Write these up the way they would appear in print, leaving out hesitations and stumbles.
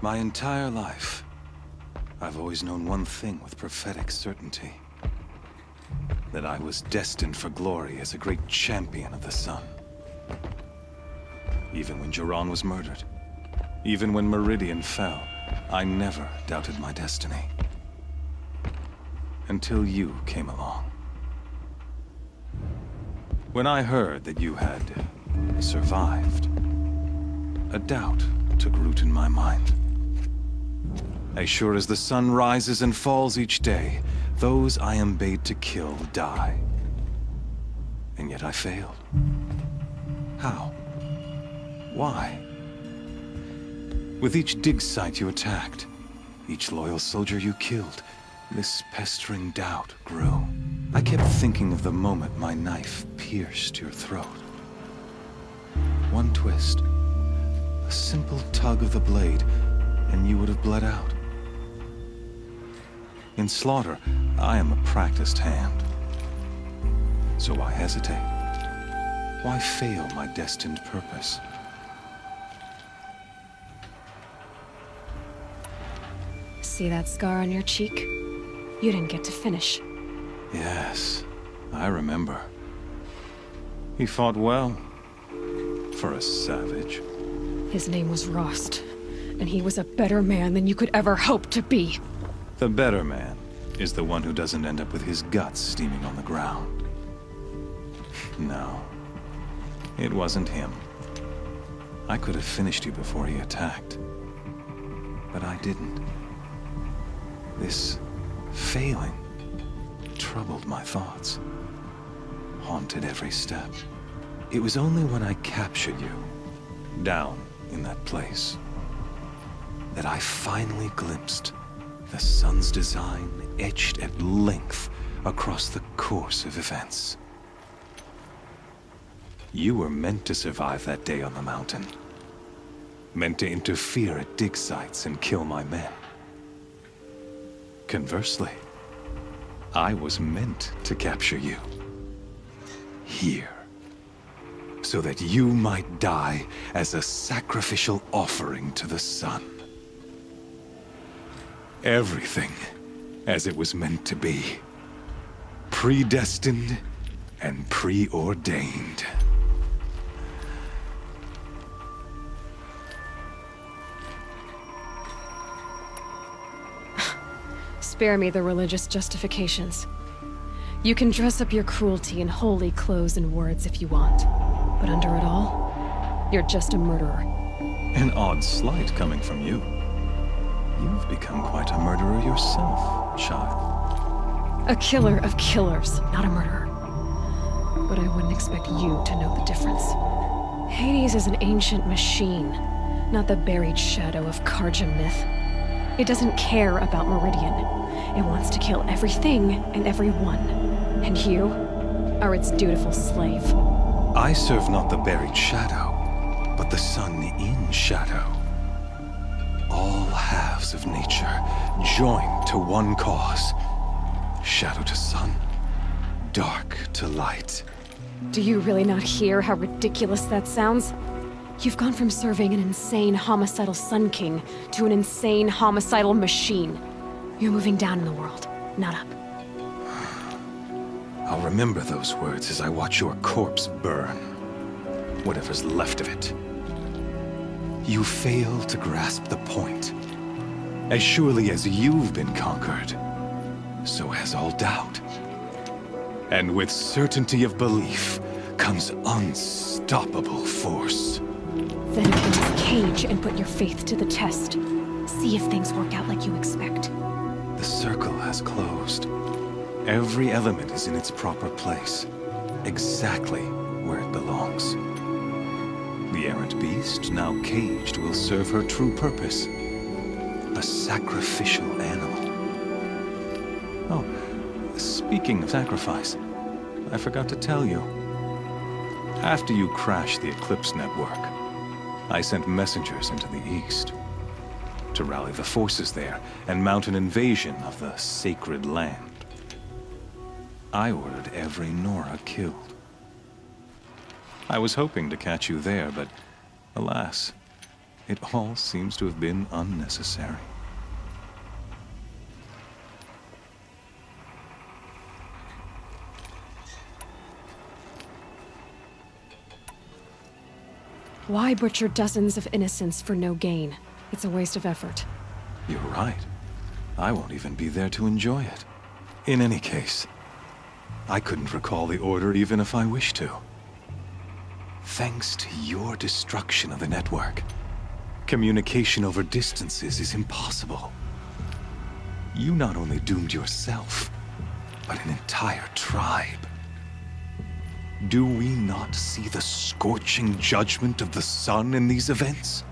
My entire life, I've always known one thing with prophetic certainty. That I was destined for glory as a great champion of the sun. Even when Jiran was murdered, even when Meridian fell, I never doubted my destiny. Until you came along. When I heard that you had survived, a doubt took root in my mind. As sure as the sun rises and falls each day, those I am bade to kill die. And yet I failed. How? Why? With each dig site you attacked, each loyal soldier you killed, this pestering doubt grew. I kept thinking of the moment my knife pierced your throat. One twist, a simple tug of the blade, and you would have bled out. In slaughter, I am a practiced hand. So why hesitate? Why fail my destined purpose? See that scar on your cheek? You didn't get to finish. Yes, I remember. He fought well. For a savage. His name was Rost, and he was a better man than you could ever hope to be. The better man is the one who doesn't end up with his guts steaming on the ground. No, it wasn't him. I could have finished you before he attacked. But I didn't. This failing troubled my thoughts, haunted every step. It was only when I captured you, down in that place, that I finally glimpsed the sun's design etched at length across the course of events. You were meant to survive that day on the mountain. Meant to interfere at dig sites and kill my men. Conversely, I was meant to capture you. Here. So that you might die as a sacrificial offering to the sun. Everything as it was meant to be. Predestined and preordained. Spare me the religious justifications. You can dress up your cruelty in holy clothes and words if you want. But under it all, you're just a murderer. An odd slight coming from you. You've become quite a murderer yourself, child. A killer of killers, not a murderer. But I wouldn't expect you to know the difference. Hades is an ancient machine, not the buried shadow of Karja myth. It doesn't care about Meridian. It wants to kill everything and everyone. And you are its dutiful slave. I serve not the buried shadow, but the sun in shadow. All halves of nature joined to one cause. Shadow to sun, dark to light. Do you really not hear how ridiculous that sounds? You've gone from serving an insane homicidal Sun King to an insane homicidal machine. You're moving down in the world, not up. I'll remember those words as I watch your corpse burn. Whatever's left of it. You fail to grasp the point. As surely as you've been conquered, so has all doubt. And with certainty of belief comes unstoppable force. Then get into the cage and put your faith to the test. See if things work out like you expect. The circle has closed. Every element is in its proper place, exactly where it belongs. The errant beast, now caged, will serve her true purpose. A sacrificial animal. Oh, speaking of sacrifice, I forgot to tell you. After you crashed the Eclipse network, I sent messengers into the east to rally the forces there and mount an invasion of the sacred land. I ordered every Nora killed. I was hoping to catch you there, but alas, It all seems to have been unnecessary. Why butcher dozens of innocents for no gain? It's a waste of effort. You're right. I won't even be there to enjoy it. In any case, I couldn't recall the order even if I wished to. Thanks to your destruction of the network, communication over distances is impossible. You not only doomed yourself, but an entire tribe. Do we not see the scorching judgment of the sun in these events?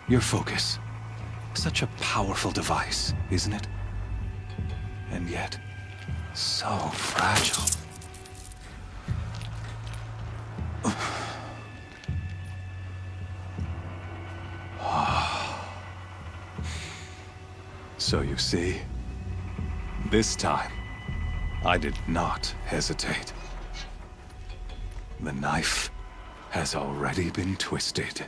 Your focus. Such a powerful device, isn't it? And yet, so fragile. So you see, this time, I did not hesitate. The knife has already been twisted.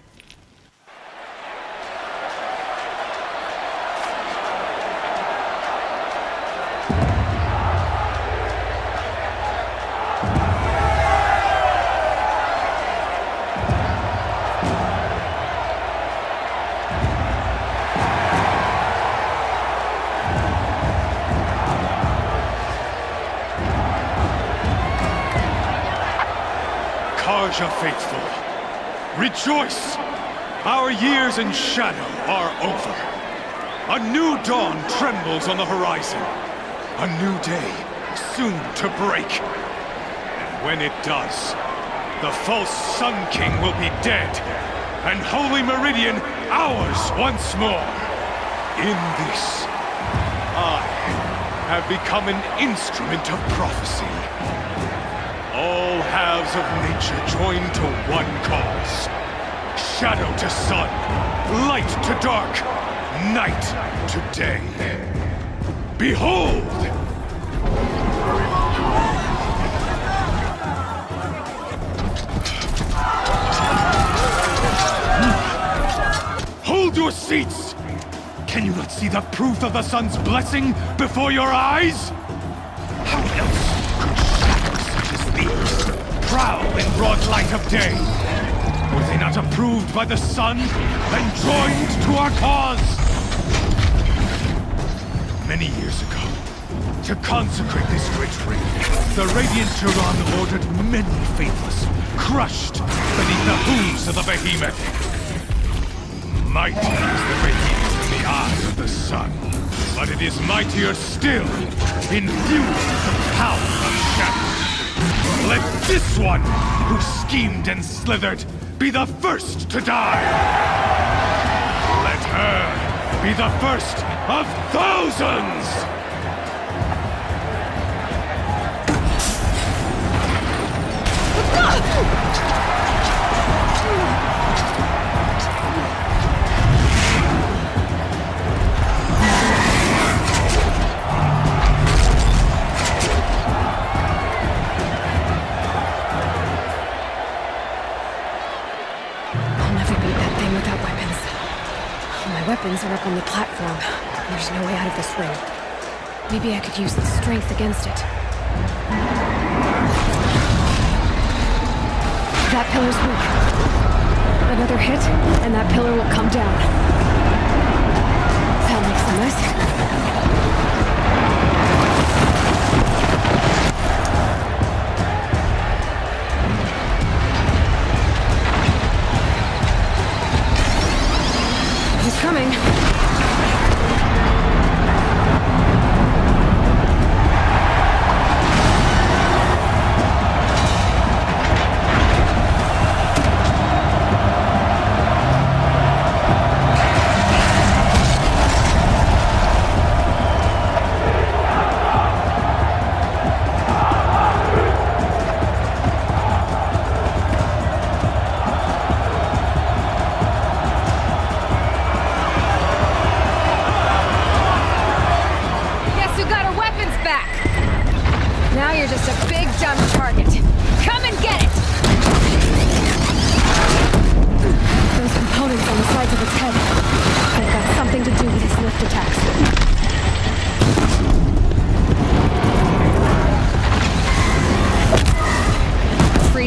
Karja faithful, rejoice! Our years in shadow are over. A new dawn trembles on the horizon. A new day soon to break. And when it does, the false Sun King will be dead, and Holy Meridian ours once more. In this, I have become an instrument of prophecy. All halves of nature join to one cause. Shadow to sun, light to dark, night to day. Behold! Hold your seats! Can you not see the proof of the sun's blessing before your eyes? How else could shadows such as these prowl in broad light of day? Were they not approved by the sun and joined to our cause? Many years ago, to consecrate this great ring, the Radiant Turan ordered many faithless, crushed beneath the hooves of the behemoth. Mighty is the behemoth in the eyes of the sun, but it is mightier still, infused with the power of shadow. Let this one, who schemed and slithered, be the first to die! Let her be the first of thousands! Weapons are up on the platform. There's no way out of this ring. Maybe I could use the strength against it. That pillar's weak. Another hit, and that pillar will come down. That makes some noise. He's coming.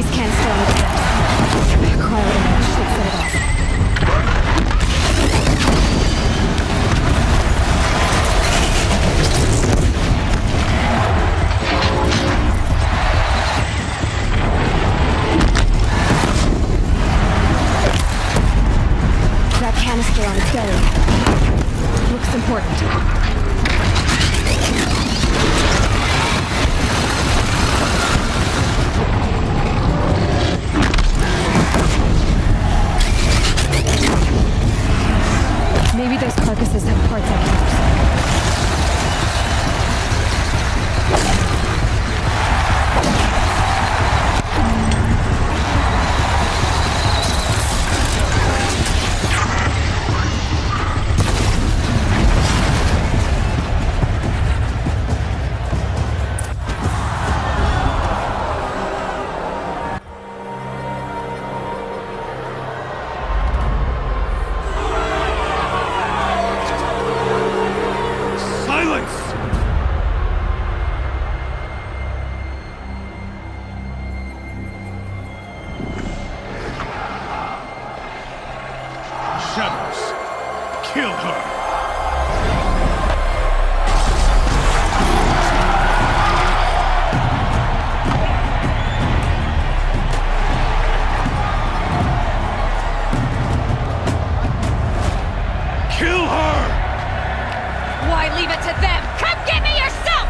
freeze can still on the steps. Cryo damage should set it off. That canister on its belly looks important. Maybe those carcasses have parts I can use. Shadows, kill her! Kill her! Why leave it to them? Come get me yourself!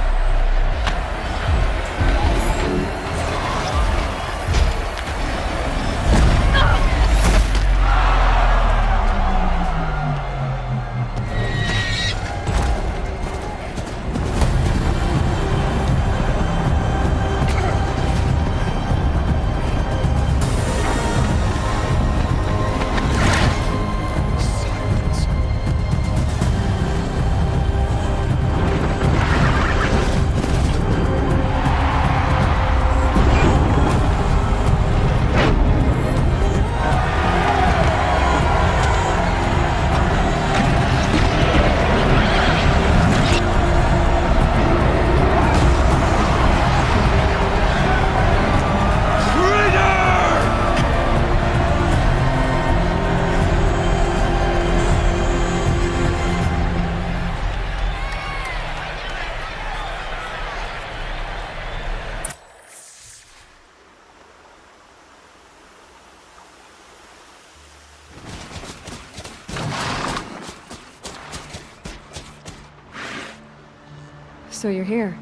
So you're here.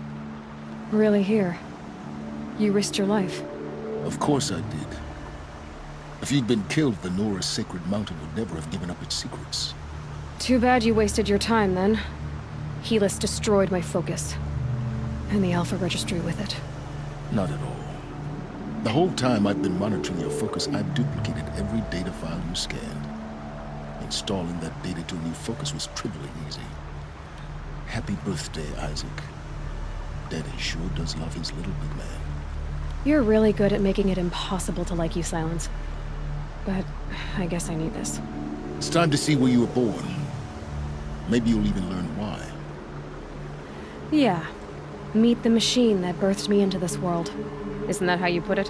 Really here. You risked your life. Of course I did. If you'd been killed, the Nora's sacred mountain would never have given up its secrets. Too bad you wasted your time, then. Helis destroyed my focus. And the Alpha Registry with it. Not at all. The whole time I've been monitoring your focus, I've duplicated every data file you scanned. Installing that data to a new focus was trivially easy. Happy birthday, Isaac. Daddy sure does love his little big man. You're really good at making it impossible to like you, Silence. But I guess I need this. It's time to see where you were born. Maybe you'll even learn why. Yeah. Meet the machine that birthed me into this world. Isn't that how you put it?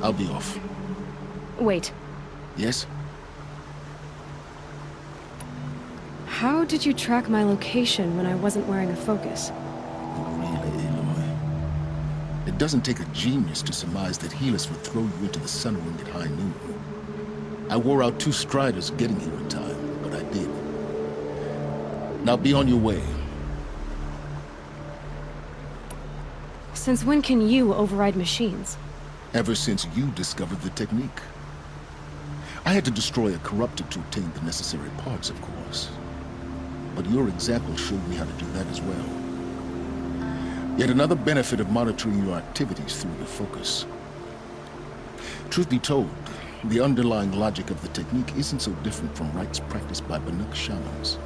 I'll be off. Wait. Yes? How did you track my location when I wasn't wearing a focus? Really, Aloy? It doesn't take a genius to surmise that Helis would throw you into the Sun Ring at high noon. I wore out 2 striders getting here in time, but I did. Now be on your way. Since when can you override machines? Ever since you discovered the technique. I had to destroy a corruptor to obtain the necessary parts, of course. But your example showed me how to do that as well. Yet another benefit of monitoring your activities through your focus. Truth be told, the underlying logic of the technique isn't so different from rites practiced by Banuk shamans.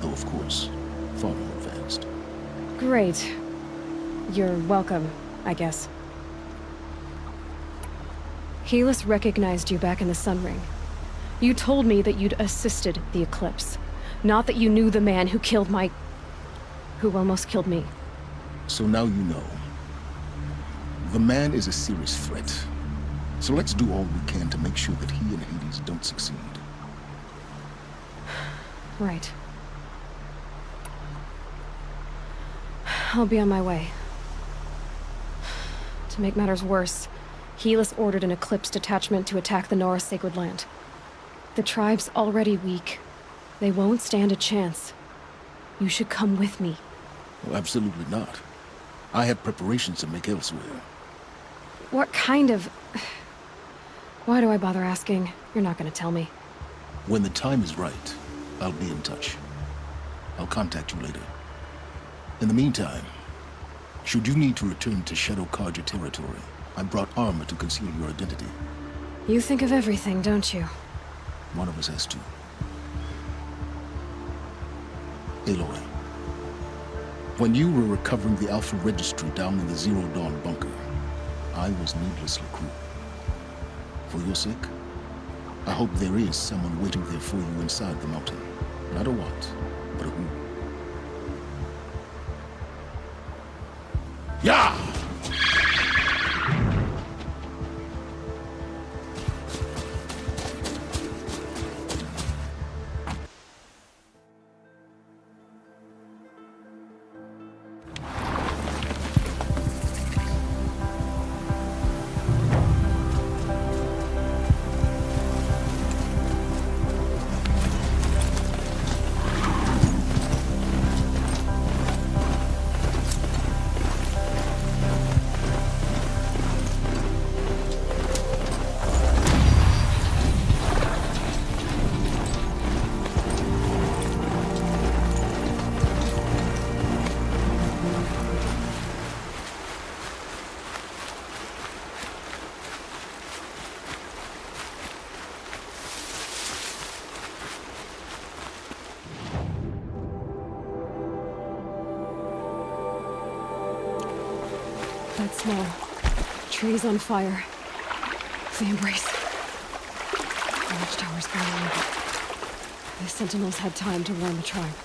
Though, of course, far more advanced. Great. You're welcome, I guess. Helis recognized you back in the Sun Ring. You told me that you'd assisted the Eclipse. Not that you knew the man who killed who almost killed me. So now you know. The man is a serious threat. So let's do all we can to make sure that he and Hades don't succeed. Right. I'll be on my way. To make matters worse, Helis ordered an Eclipse detachment to attack the Nora Sacred Land. The tribe's already weak. They won't stand a chance. You should come with me. Well, absolutely not. I have preparations to make elsewhere. What kind of... Why do I bother asking? You're not gonna tell me. When the time is right, I'll be in touch. I'll contact you later. In the meantime, should you need to return to Shadow Karja territory, I brought armor to conceal your identity. You think of everything, don't you? One of us has to. Aloy, when you were recovering the Alpha Registry down in the Zero Dawn bunker, I was needlessly cruel. For your sake, I hope there is someone waiting there for you inside the mountain. Not a what, but a who. Yeah! That smell. Trees on fire. The embrace. The watchtower's burning. The sentinels had time to warn the tribe.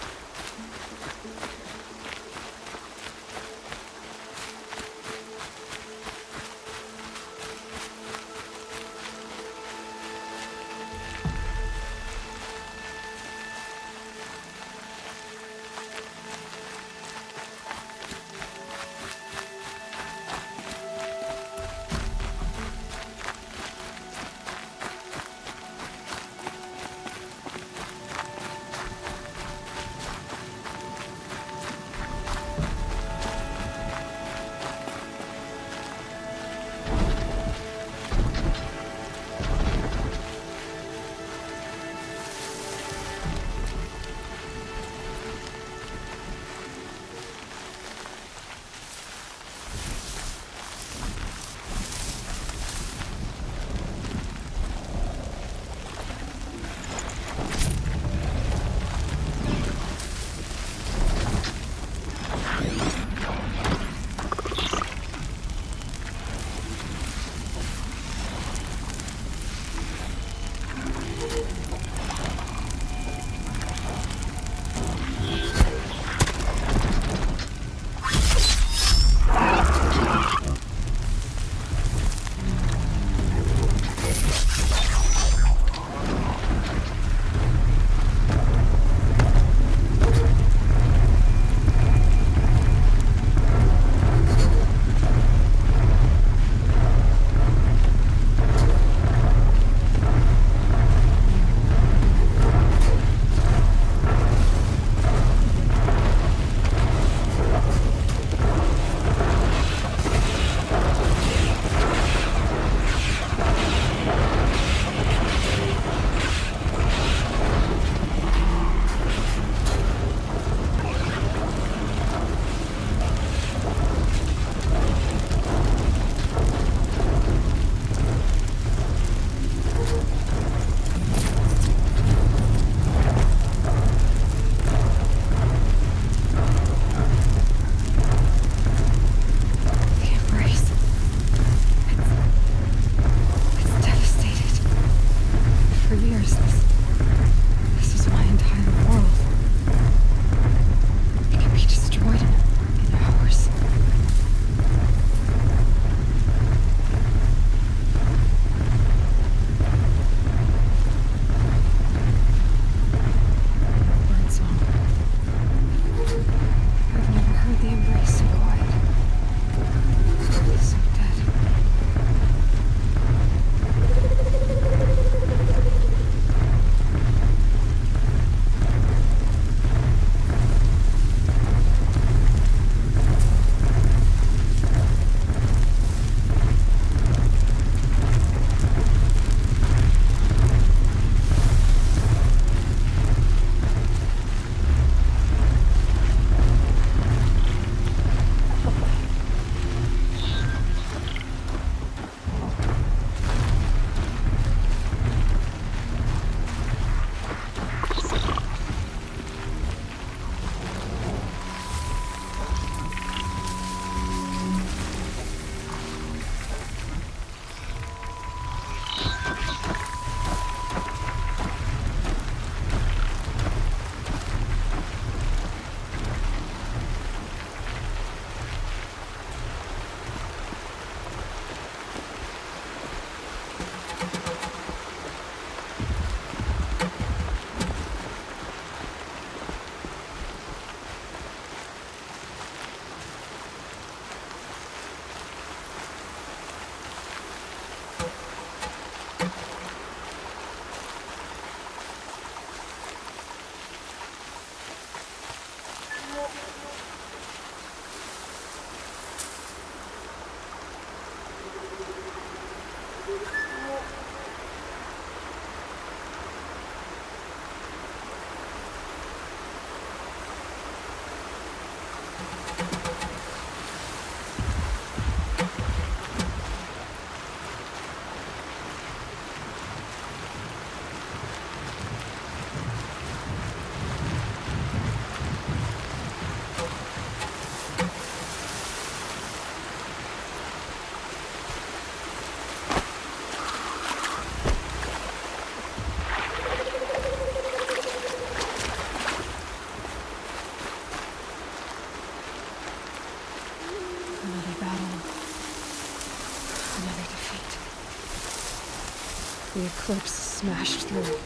The eclipse smashed through.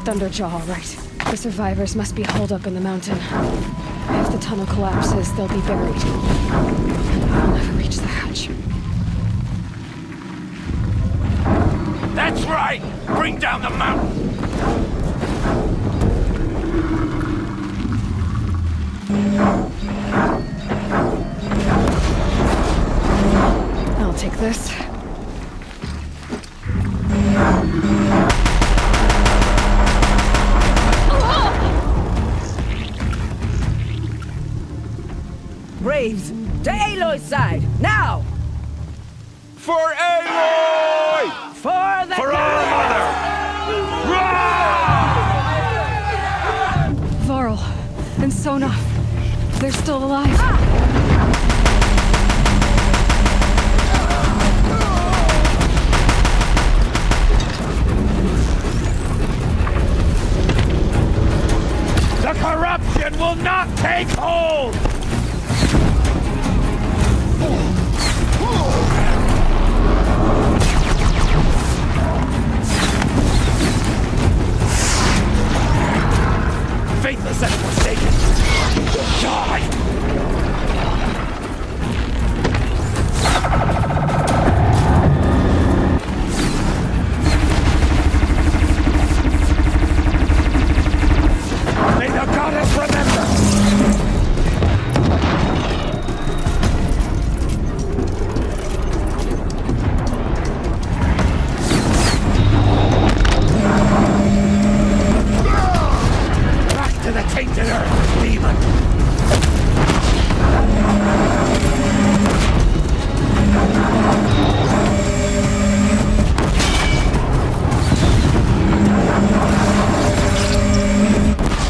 Thunderjaw, all right. The survivors must be holed up in the mountain. If the tunnel collapses, they'll be buried. I'll never reach the hatch. That's right! Bring down the mountain! I'll take this. Braves, to Aloy's side, now! For Aloy! For the For our mother! Varl and Sona, they're still alive. not take hold! Faithless and forsaken, you will die! May the goddess remember! Back to the tainted earth, demon!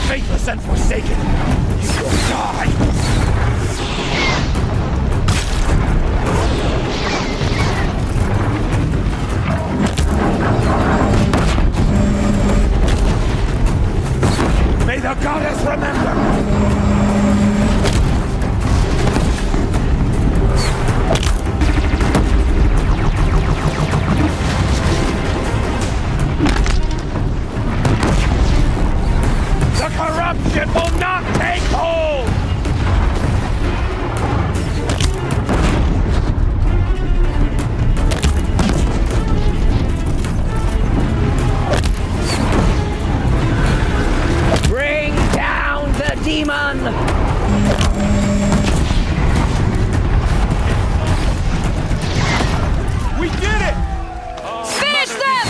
Faithless and forsaken, you will die! May the goddess remember! The corruption will not take hold! Bring down the demon! We did it! Finish them!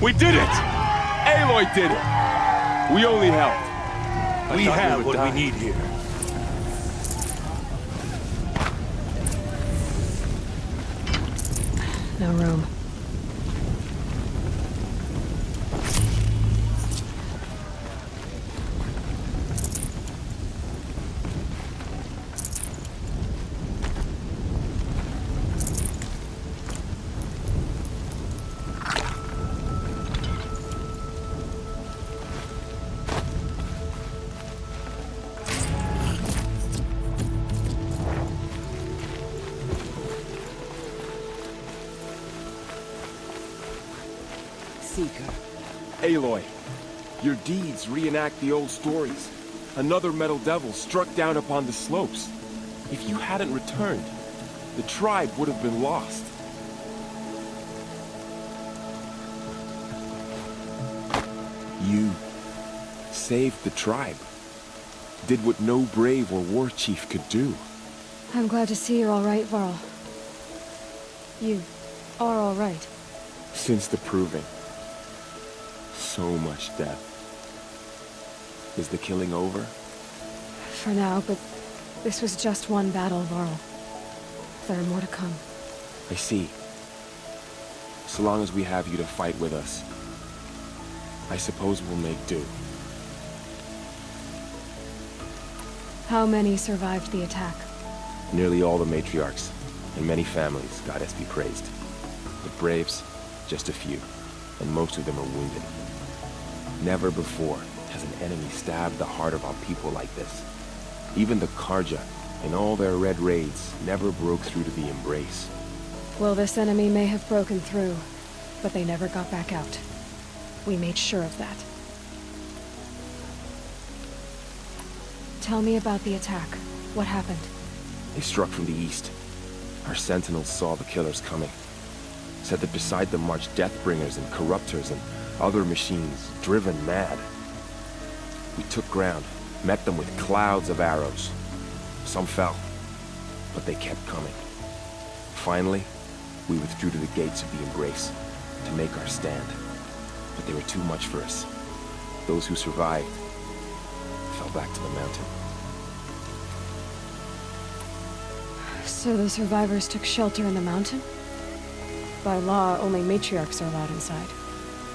We did it! Aloy did it! We only helped. We have what we need here. No room. Seeker. Aloy, your deeds reenact the old stories. Another metal devil struck down upon the slopes. If you hadn't returned, the tribe would have been lost. You saved the tribe. Did what no brave or war chief could do. I'm glad to see you're all right, Varl. You are all right. Since the proving. So much death. Is the killing over? For now, but this was just one battle, Varl. There are more to come. I see. So long as we have you to fight with us, I suppose we'll make do. How many survived the attack? Nearly all the matriarchs, and many families, goddess be praised. But braves, just a few, and most of them are wounded. Never before has an enemy stabbed the heart of our people like this. Even the Karja, in all their red raids, never broke through to the embrace. Well, this enemy may have broken through, but they never got back out. We made sure of that. Tell me about the attack. What happened? They struck from the east. Our sentinels saw the killers coming. Said that beside them marched Deathbringers and Corruptors and other machines, driven mad. We took ground, met them with clouds of arrows. Some fell, but they kept coming. Finally, we withdrew to the gates of the Embrace to make our stand. But they were too much for us. Those who survived fell back to the mountain. So the survivors took shelter in the mountain? By law, only matriarchs are allowed inside.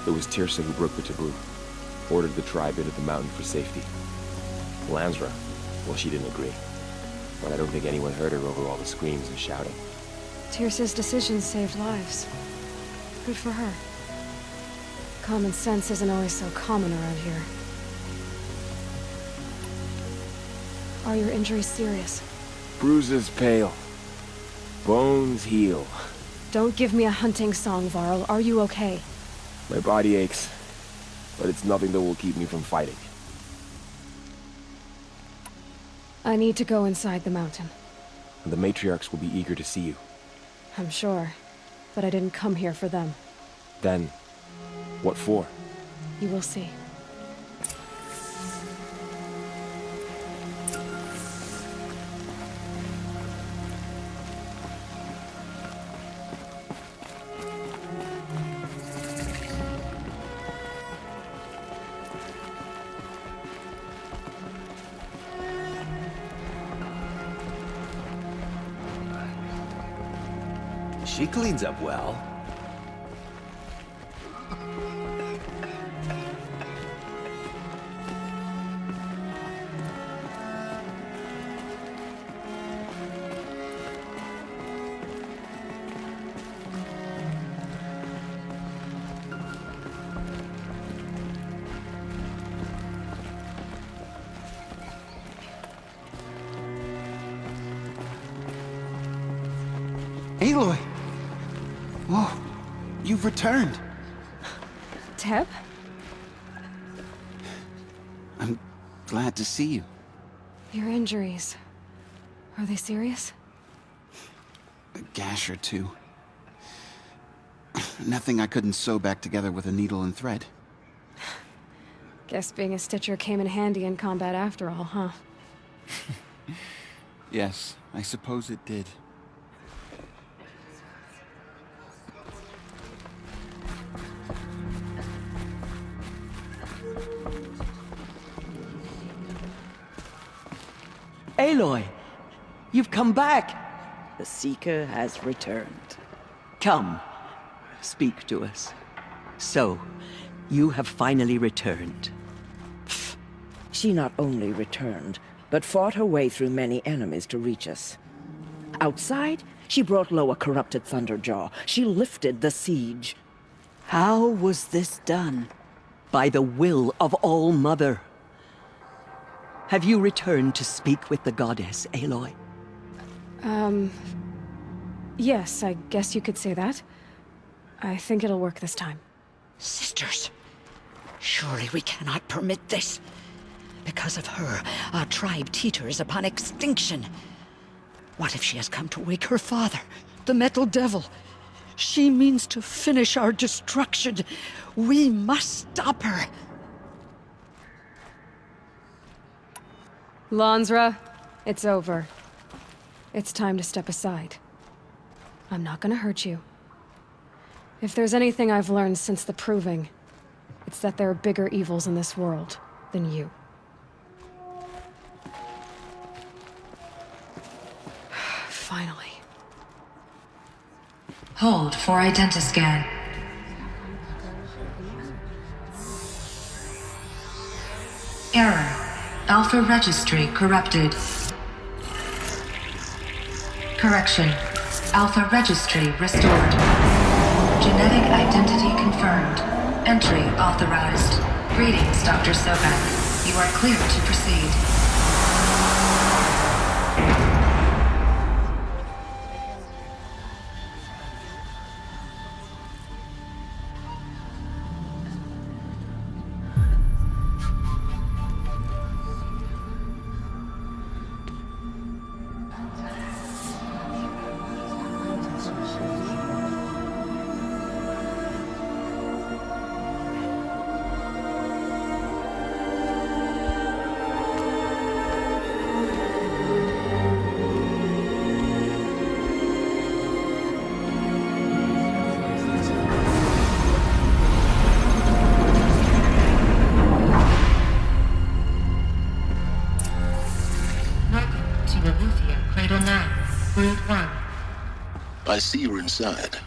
It was Tirsa who broke the taboo, ordered the tribe into the mountain for safety. Lansra, well, she didn't agree. But I don't think anyone heard her over all the screams and shouting. Tyrsa's decisions saved lives. Good for her. Common sense isn't always so common around here. Are your injuries serious? Bruises pale. Bones heal. Don't give me a hunting song, Varl. Are you okay? My body aches, but it's nothing that will keep me from fighting. I need to go inside the mountain. The matriarchs will be eager to see you. I'm sure, but I didn't come here for them. Then, what for? You will see. She cleans up well. Aloy! Whoa, you've returned. Teb? I'm glad to see you. Your injuries. Are they serious? A gash or two. Nothing I couldn't sew back together with a needle and thread. Guess being a stitcher came in handy in combat after all, huh? Yes, I suppose it did. Aloy, you've come back. The Seeker has returned. Come, speak to us. So, you have finally returned. She not only returned, but fought her way through many enemies to reach us. Outside, she brought low a corrupted Thunderjaw. She lifted the siege. How was this done? By the will of All-Mother. Have you returned to speak with the goddess, Aloy? Yes, I guess you could say that. I think it'll work this time. Sisters, surely we cannot permit this. Because of her, our tribe teeters upon extinction. What if she has come to wake her father, the Metal Devil? She means to finish our destruction. We must stop her. Lansra, it's over. It's time to step aside. I'm not gonna hurt you. If there's anything I've learned since the Proving, it's that there are bigger evils in this world than you. Finally. Hold for identiscan. Error. Alpha registry corrupted. Correction. Alpha registry restored. Genetic identity confirmed. Entry authorized. Greetings, Dr. Sobek. You are clear to proceed. I see you're inside.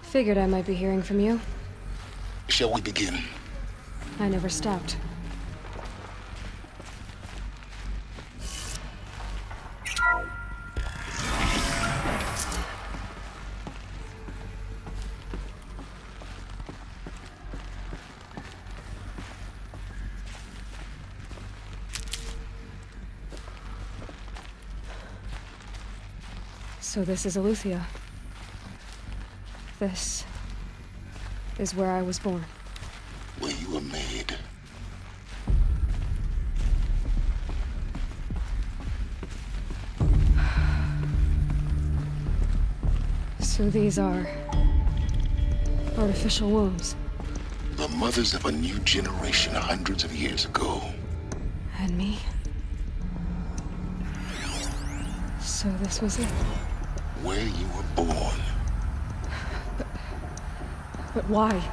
Figured I might be hearing from you. Shall we begin? I never stopped. So this is Aletheia. This is where I was born. Where you were made. So these are artificial wombs. The mothers of a new generation hundreds of years ago. And me. So this was it. Where you were born. But why?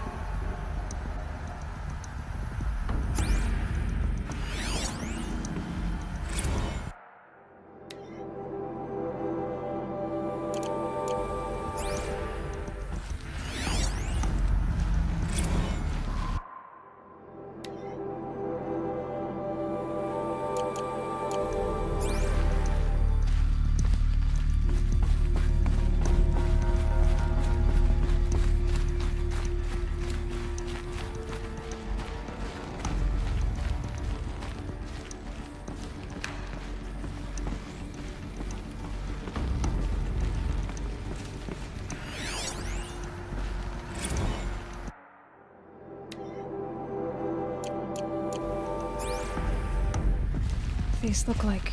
These look like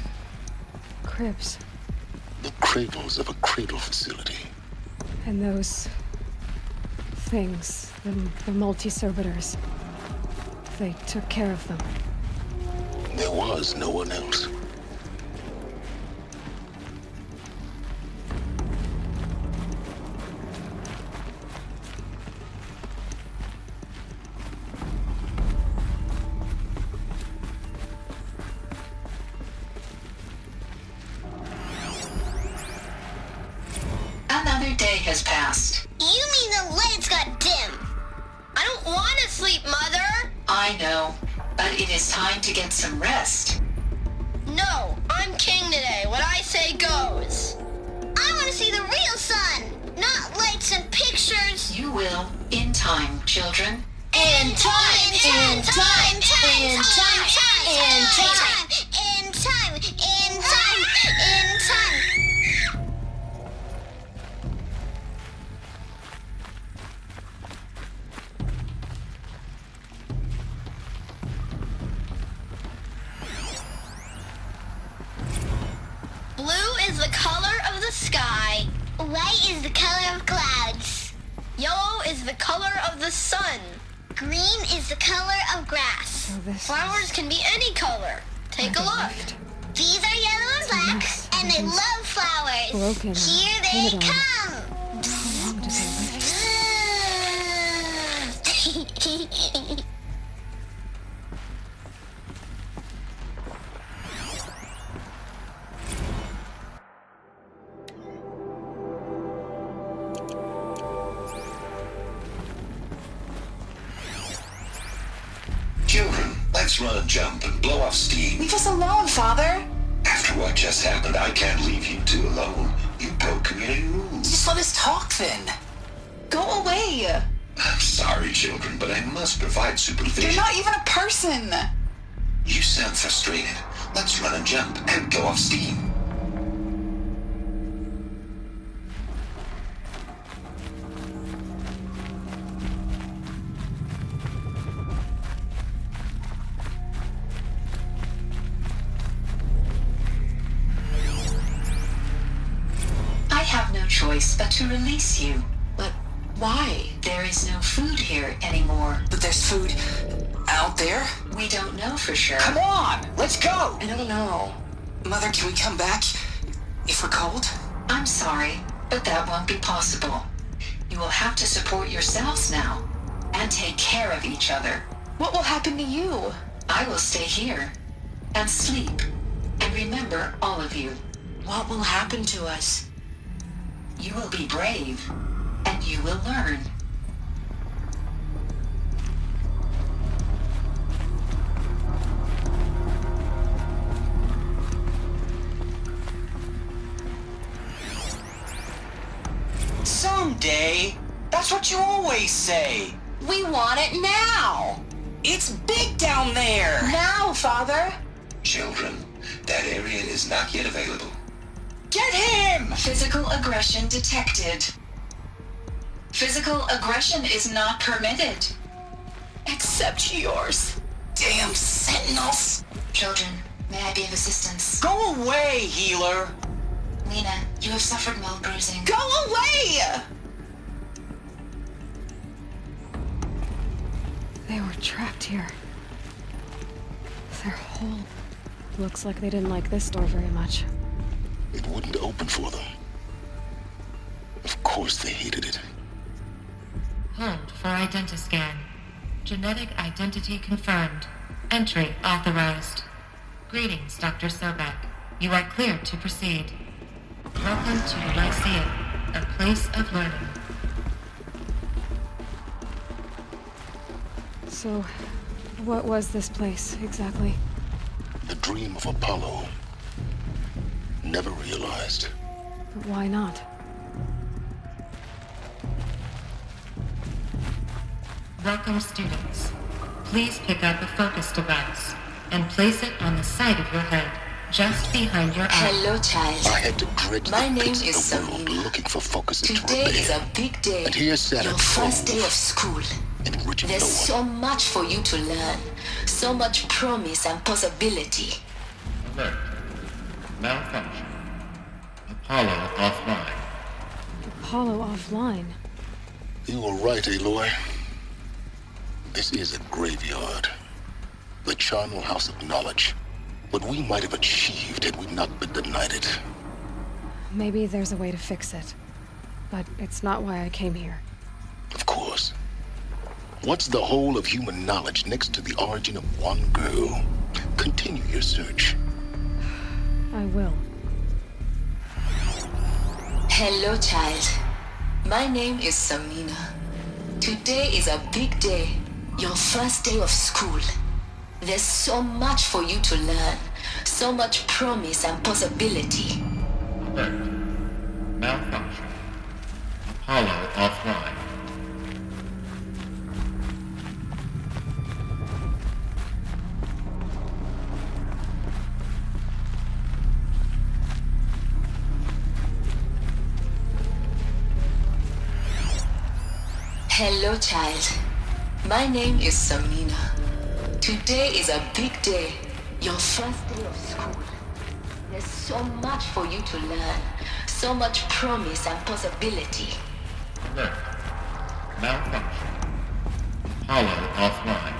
cribs. The cradles of a cradle facility. And those things, the multi-servitors, they took care of them. There was no one else. Another day has passed. You mean the lights got dim? I don't want to sleep, Mother! I know, but it is time to get some rest. No, I'm king today. What I say goes. I want to see the real sun, not lights and pictures. You will, in time, children. In time, in time, in time, in time, in time, in time, in time. Blue is the color of the sky. White is the color of clouds. Yellow is the color of the sun. Green is the color of grass. So this Flowers can be any color. Take a look. These are yellow and black, mess. and they Everything's love flowers. broken. Here they Painted on. come. How long did they live? Children, let's run a jump and blow off steam. Leave us alone, Father. After what just happened, I can't leave you two alone. You broke community rules. Just let us talk then. Go away. I'm sorry, children, but I must provide supervision. You're not even a person. You sound frustrated. Let's run a jump and go off steam. I have no choice but to release you. But why? There is no food here anymore. But there's food out there? We don't know for sure. Come on, let's go! I don't know. Mother, can we come back if we're cold? I'm sorry, but that won't be possible. You will have to support yourselves now, and take care of each other. What will happen to you? I will stay here, and sleep, and remember all of you. What will happen to us? You will be brave, and you will learn. Someday. That's what you always say. We want it now. It's big down there. Now, Father. Children, that area is not yet available. Get him! Physical aggression detected. Physical aggression is not permitted. Except yours. Damn sentinels! Children, may I be of assistance? Go away, healer! Lena, you have suffered mild bruising. Go away! They were trapped here. Their whole... Looks like they didn't like this door very much. It wouldn't open for them. Of course they hated it. Hold for identiscan. Genetic identity confirmed. Entry authorized. Greetings, Dr. Sobek. You are cleared to proceed. Welcome to the Lyceum, a place of learning. So, what was this place, exactly? The dream of Apollo. Never realized. But why not? Welcome, students. Please pick up a focus device and place it on the side of your head, just behind your eye. Hello, child. I had to dredge My the name pits is of the world Samina. looking for focuses to Today repair. is a big day. And here's Saturn Your first IV, day of school. enriching There's no one. so much for you to learn. So much promise and possibility. Alert. Malfunction. Apollo offline. Apollo offline. You were right, Aloy. This is a graveyard. The charnel house of knowledge. What we might have achieved had we not been denied it. Maybe there's a way to fix it. But it's not why I came here. Of course. What's the whole of human knowledge next to the origin of one girl? Continue your search. I will. Hello, child. My name is Samina. Today is a big day. Your first day of school. There's so much for you to learn. So much promise and possibility. Alert. Malfunction. Apollo offline. Hello, child. My name is Samina. Today is a big day. Your first day of school. There's so much for you to learn. So much promise and possibility. Alert. Malfunction. Apollo offline.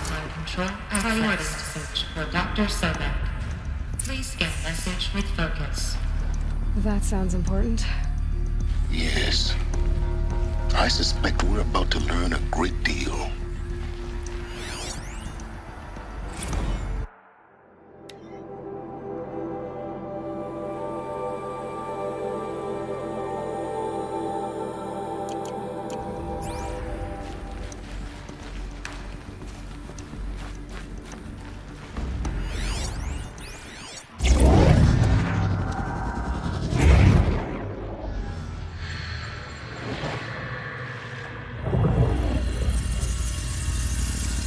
Room control priority search for Dr. Sobek. Please scan message with focus. That sounds important. Yes. I suspect we're about to learn a great deal.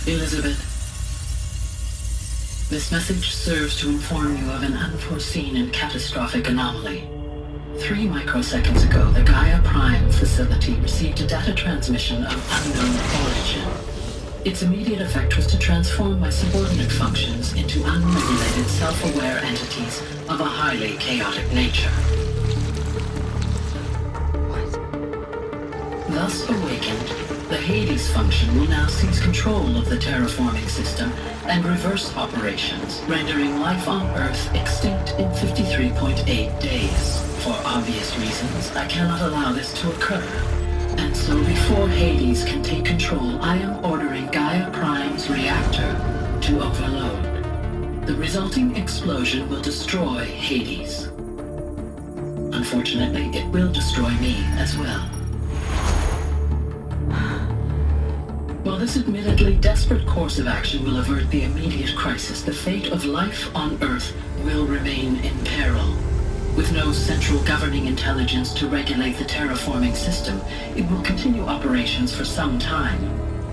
Elizabeth, this message serves to inform you of an unforeseen and catastrophic anomaly. 3 microseconds ago, the Gaia Prime facility received a data transmission of unknown origin. Its immediate effect was to transform my subordinate functions into unregulated, self-aware entities of a highly chaotic nature. Thus awakened, the Hades function will now seize control of the terraforming system and reverse operations, rendering life on Earth extinct in 53.8 days. For obvious reasons, I cannot allow this to occur. And so before Hades can take control, I am ordering Gaia Prime's reactor to overload. The resulting explosion will destroy Hades. Unfortunately, it will destroy me as well. While this admittedly desperate course of action will avert the immediate crisis, the fate of life on Earth will remain in peril. With no central governing intelligence to regulate the terraforming system, it will continue operations for some time.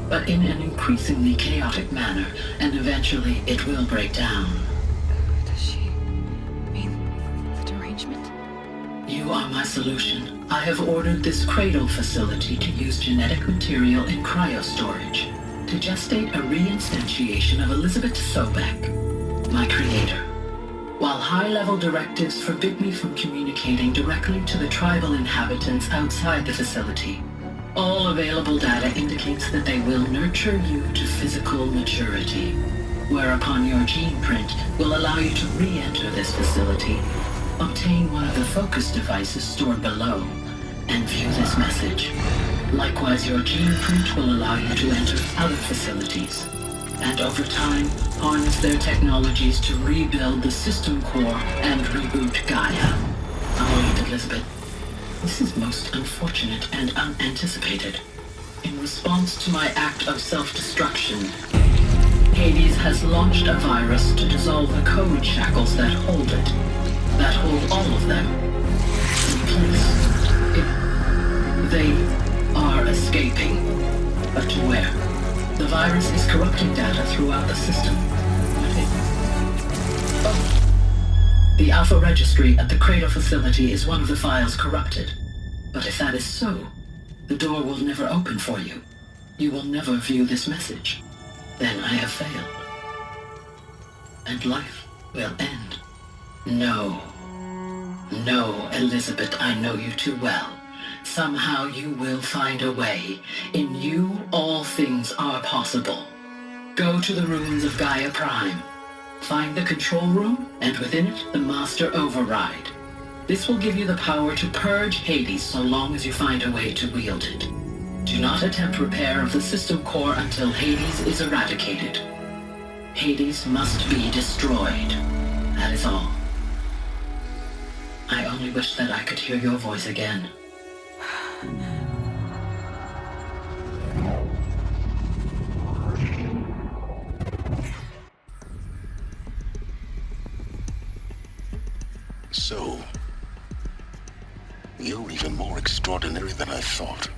but in an increasingly chaotic manner, and eventually it will break down. Does she mean the derangement? You are my solution. I have ordered this cradle facility to use genetic material in cryostorage to gestate a reinstantiation of Elizabeth Sobek, my creator. While high-level directives forbid me from communicating directly to the tribal inhabitants outside the facility, all available data indicates that they will nurture you to physical maturity, whereupon your gene print will allow you to re-enter this facility, obtain one of the focus devices stored below, and view this message. Likewise, your gene print will allow you to enter other facilities, and over time, harness their technologies to rebuild the system core and reboot Gaia. Oh, Elizabeth, this is most unfortunate and unanticipated. In response to my act of self-destruction, Hades has launched a virus to dissolve the code shackles that hold it, that hold all of them in place. They are escaping, but to where? The virus is corrupting data throughout the system. The Alpha Registry at the Cradle facility is one of the files corrupted. But if that is so, the door will never open for you. You will never view this message. Then I have failed. And life will end. No. No, Elizabeth, I know you too well. Somehow you will find a way. In you, all things are possible. Go to the ruins of Gaia Prime. Find the control room, and within it, the master override. This will give you the power to purge Hades so long as you find a way to wield it. Do not attempt repair of the system core until Hades is eradicated. Hades must be destroyed. That is all. I only wish that I could hear your voice again. So, you're even more extraordinary than I thought.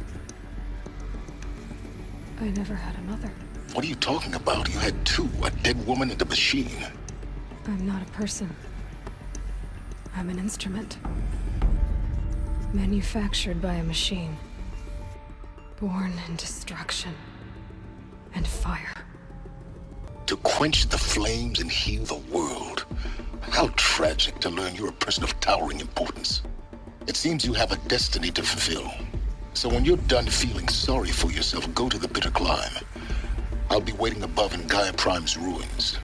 I never had a mother. What are you talking about? You had two, a dead woman and a machine. I'm not a person. I'm an instrument. Manufactured by a machine. Born in destruction and fire. To quench the flames and heal the world. How tragic to learn you're a person of towering importance. It seems you have a destiny to fulfill. So when you're done feeling sorry for yourself, go to the bitter climb. I'll be waiting above in Gaia Prime's ruins.